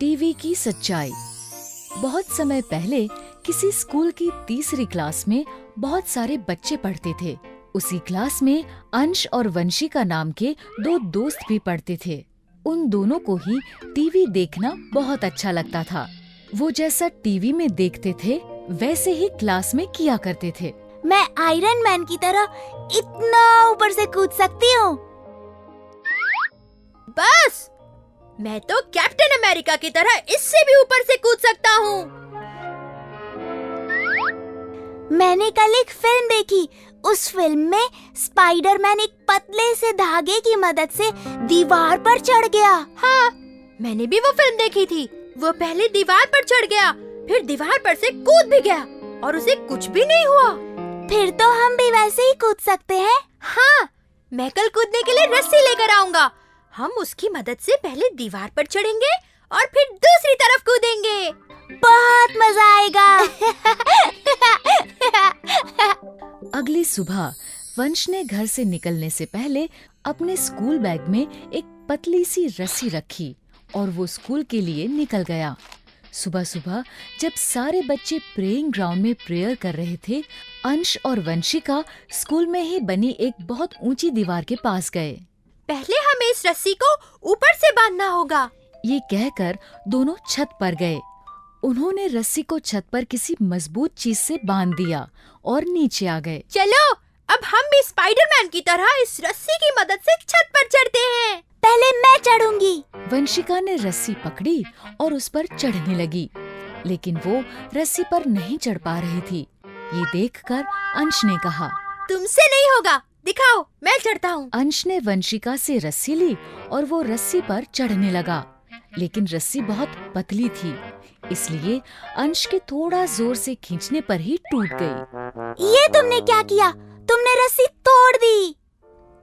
TV की सच्चाई। बहुत समय पहले किसी स्कूल की तीसरी क्लास में बहुत सारे बच्चे पढ़ते थे। उसी क्लास में अंश और वंशिका नाम के दो दोस्त भी पढ़ते थे। उन दोनों को ही टीवी देखना बहुत अच्छा लगता था। वो जैसा टीवी में देखते थे वैसे ही क्लास में किया करते थे। मैं आयरन मैन की तरह इतना ऊपर से कूद सकती हूँ। बस, मैं तो कैप्टन अमेरिका की तरह इससे भी ऊपर से कूद सकता हूँ। मैंने कल एक फिल्म देखी। उस फिल्म में स्पाइडरमैन एक पतले से धागे की मदद से दीवार पर चढ़ गया। हाँ, मैंने भी वो फिल्म देखी थी। वो पहले दीवार पर चढ़ गया, फिर दीवार पर से कूद भी गया और उसे कुछ भी नहीं हुआ। फिर तो हम भी वैसे ही कूद सकते हैं। हाँ, मैं कल कूदने के लिए रस्सी लेकर आऊंगा। हम उसकी मदद से पहले दीवार पर चढ़ेंगे और फिर दूसरी तरफ कूदेंगे। बहुत मजा आएगा। अगली सुबह वंश ने घर से निकलने से पहले अपने स्कूल बैग में एक पतली सी रस्सी रखी और वो स्कूल के लिए निकल गया। सुबह सुबह जब सारे बच्चे प्रेइंग ग्राउंड में प्रेयर कर रहे थे, अंश और वंशिका स्कूल में ही बनी एक बहुत ऊंची दीवार के पास गए। पहले हमें इस रस्सी को ऊपर से बांधना होगा। ये कहकर दोनों छत पर गए। उन्होंने रस्सी को छत पर किसी मजबूत चीज से बांध दिया और नीचे आ गए। चलो, अब हम भी स्पाइडरमैन की तरह इस रस्सी की मदद से छत पर चढ़ते हैं। पहले मैं चढ़ूंगी। वंशिका ने रस्सी पकड़ी और उस पर चढ़ने लगी, लेकिन वो रस्सी पर नहीं चढ़ पा रही थी। ये देखकर अंश ने कहा, तुमसे नहीं होगा, दिखाओ, मैं चढ़ता हूँ। अंश ने वंशिका से रस्सी ली और वो रस्सी पर चढ़ने लगा, लेकिन रस्सी बहुत पतली थी, इसलिए अंश के थोड़ा जोर से खींचने पर ही टूट गई। ये तुमने क्या किया? तुमने रस्सी तोड़ दी।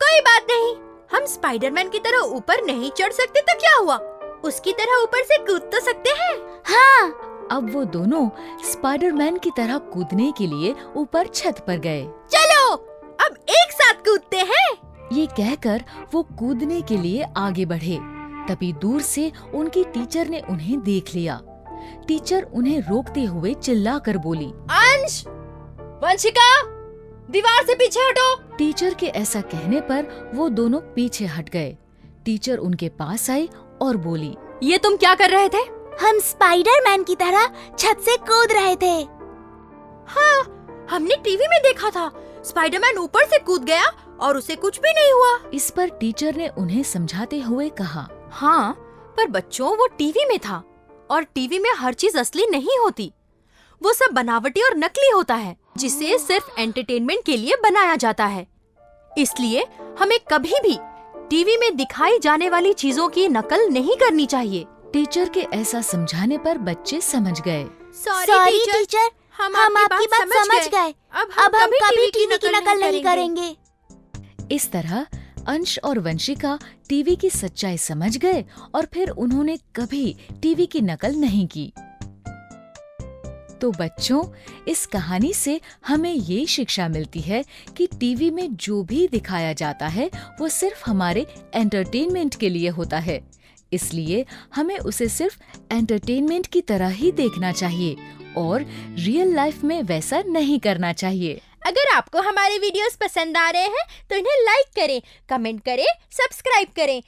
कोई बात नहीं, हम स्पाइडरमैन की तरह ऊपर नहीं चढ़ सकते तो क्या हुआ, उसकी तरह ऊपर से कूद तो सकते हैं। हाँ। अब वो दोनों स्पाइडरमैन की तरह कूदने के लिए ऊपर छत पर गए। चलो, अब एक साथ कूदते हैं। ये कहकर वो कूदने के लिए आगे बढ़े। तभी दूर से उनकी टीचर ने उन्हें देख लिया। टीचर उन्हें रोकते हुए चिल्लाकर बोली, अंश, वंशिका, दीवार से पीछे हटो। टीचर के ऐसा कहने पर वो दोनों पीछे हट गए। टीचर उनके पास आई और बोली, ये तुम क्या कर रहे थे? हम स्पाइडरमैन की तरह छत से कूद रहे थे। हाँ, हमने टीवी में देखा था, स्पाइडरमैन ऊपर से कूद गया और उसे कुछ भी नहीं हुआ। इस पर टीचर ने उन्हें समझाते हुए कहा, हाँ, पर बच्चों, वो टीवी में था और टीवी में हर चीज असली नहीं होती। वो सब बनावटी और नकली होता है, जिसे सिर्फ एंटरटेनमेंट के लिए बनाया जाता है। इसलिए हमें कभी भी टीवी में दिखाई जाने वाली चीजों की नकल नहीं करनी चाहिए। टीचर के ऐसा समझाने पर बच्चे समझ गए। सॉरी टीचर, हम आपकी बात समझ गए। अब हम कभी टीवी की नकल नहीं करेंगे। इस तरह अंश और वंशिका टीवी की सच्चाई समझ गए और फिर उन्होंने कभी टीवी की नकल नहीं की। तो बच्चों, इस कहानी से हमें ये शिक्षा मिलती है कि टीवी में जो भी दिखाया जाता है वो सिर्फ हमारे एंटरटेनमेंट के लिए होता है। इसलिए हमें उसे सिर्फ एंटरटेनमेंट की तरह ही देखना चाहिए और रियल लाइफ में वैसा नहीं करना चाहिए। अगर आपको हमारे वीडियोस पसंद आ रहे हैं तो इन्हें लाइक करें, कमेंट करें, सब्सक्राइब करें